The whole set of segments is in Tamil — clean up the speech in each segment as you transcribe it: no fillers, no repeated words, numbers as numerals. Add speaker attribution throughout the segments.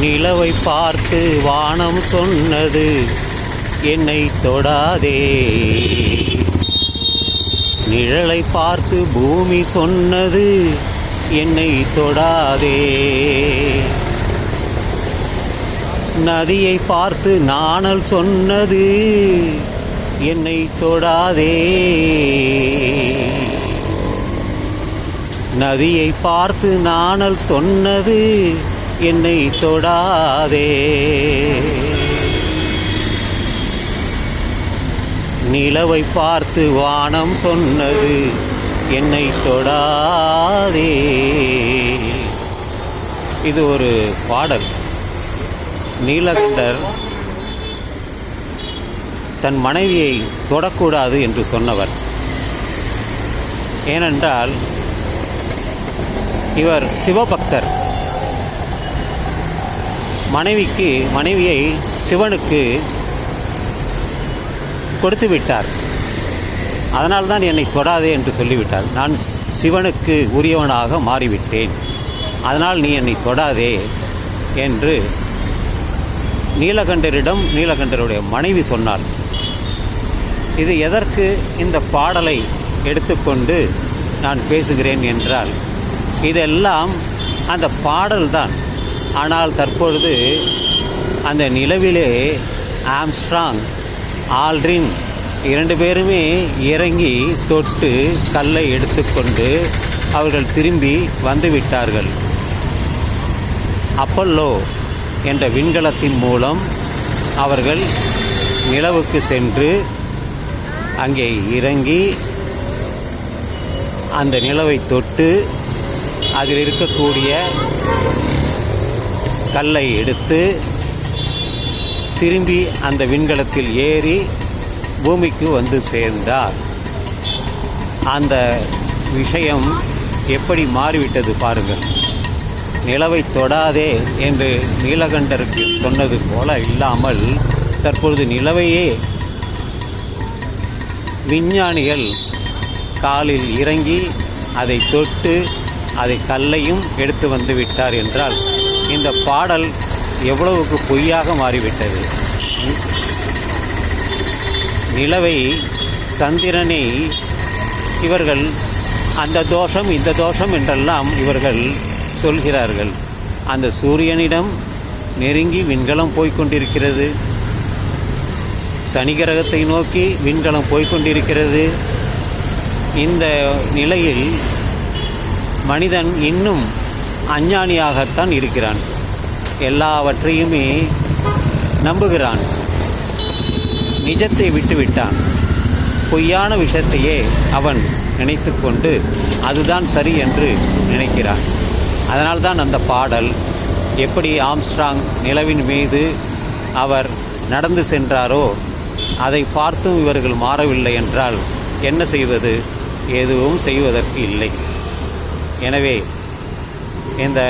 Speaker 1: நிலவை பார்த்து வானம் சொன்னது என்னை தொடாதே, நிழலை பார்த்து பூமி சொன்னது என்னை தொடாதே, நதியை பார்த்து நாணல் சொன்னது என்னை தொடாதே, நதியை பார்த்து நாணல் சொன்னது என்னை தொடாதே, நிலவை பார்த்து வானம் சொன்னது என்னை தொடாதே. இது ஒரு பாடல். நீலகண்டர் தன் மனைவியை தொடக்கூடாது என்று சொன்னவர். ஏனென்றால் இவர் சிவபக்தர். மனைவியை சிவனுக்கு கொடுத்து விட்டார். அதனால்தான் என்னை தொடாதே என்று சொல்லிவிட்டார். நான் சிவனுக்கு உரியவனாக மாறிவிட்டேன், அதனால் நீ என்னை தொடாதே என்று நீலகண்டரிடம் நீலகண்டருடைய மனைவி சொன்னார். இது எதற்கு இந்த பாடலை எடுத்துக்கொண்டு நான் பேசுகிறேன் என்றால், இதெல்லாம் அந்த பாடல்தான். ஆனால் தற்பொழுது அந்த நிலவிலே ஆம்ஸ்ட்ராங், ஆல்ட்ரின் 2 பேருமே இறங்கி தொட்டு கல்லை எடுத்துக்கொண்டு அவர்கள் திரும்பி வந்துவிட்டார்கள். அப்பல்லோ என்ற விண்கலத்தின் மூலம் அவர்கள் நிலவுக்கு சென்று அங்கே இறங்கி அந்த நிலவை தொட்டு அதில் இருக்கக்கூடிய கல்லை எடுத்து திரும்பி அந்த விண்கலத்தில் ஏறி பூமிக்கு வந்து சேர்ந்தார். அந்த விஷயம் எப்படி மாறிவிட்டது பாருங்கள். நிலவை தொடாதே என்று நீலகண்டருக்கு சொன்னது போல இல்லாமல் தற்பொழுது நிலவையே விஞ்ஞானிகள் காலில் இறங்கி அதை தொட்டு அதை கல்லையும் எடுத்து வந்து விட்டார் என்றால் இந்த பாடல் எவ்வளவுக்கு பொய்யாக மாறிவிட்டது. நிலவை, சந்திரனை இவர்கள் அந்த தோஷம் இந்த தோஷம் என்றெல்லாம் இவர்கள் சொல்கிறார்கள். அந்த சூரியனிடம் நெருங்கி விண்கலம் போய்கொண்டிருக்கிறது, சனி கிரகத்தை நோக்கி விண்கலம் போய்கொண்டிருக்கிறது. இந்த நிலையில் மனிதன் இன்னும் அஞ்ஞானியாகத்தான் இருக்கிறான். எல்லாவற்றையுமே நம்புகிறான், நிஜத்தை விட்டுவிட்டான். பொய்யான விஷயத்தையே அவன் நினைத்து கொண்டு அதுதான் சரி என்று நினைக்கிறான். அதனால்தான் அந்த பாடல், எப்படி ஆம்ஸ்ட்ராங் நிலவின் மீது அவர் நடந்து சென்றாரோ அதை பார்த்தும் இவர்கள் மாறவில்லை என்றால் என்ன செய்வது? எதுவும் செய்வதற்கு இல்லை. எனவே இந்த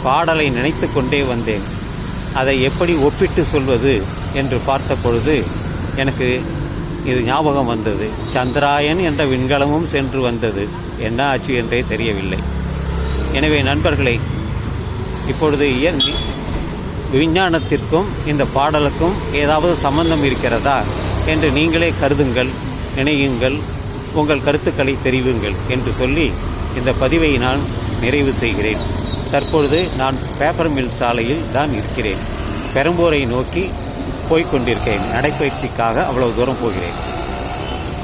Speaker 1: பாடலை நினைத்து கொண்டே வந்தேன். அதை எப்படி ஒப்பிட்டு சொல்வது என்று பார்த்த பொழுது எனக்கு இது ஞாபகம் வந்தது. சந்திராயன் என்ற விண்கலமும் சென்று வந்தது, என்ன ஆச்சு என்றே தெரியவில்லை. எனவே நண்பர்களே, இப்பொழுது விஞ்ஞானத்திற்கும் இந்த பாடலுக்கும் ஏதாவது சம்பந்தம் இருக்கிறதா என்று நீங்களே கருதுங்கள், நினையுங்கள், உங்கள் கருத்துக்களை தெரிவிங்கள் என்று சொல்லி இந்த பதிவை நான் நிறைவு செய்கிறேன். தற்பொழுது நான் பேப்பர் மில் சாலையில் தான் இருக்கிறேன். பெரம்பூரை நோக்கி போய்கொண்டிருக்கிறேன். நடைப்பயிற்சிக்காக அவ்வளவு தூரம் போகிறேன்.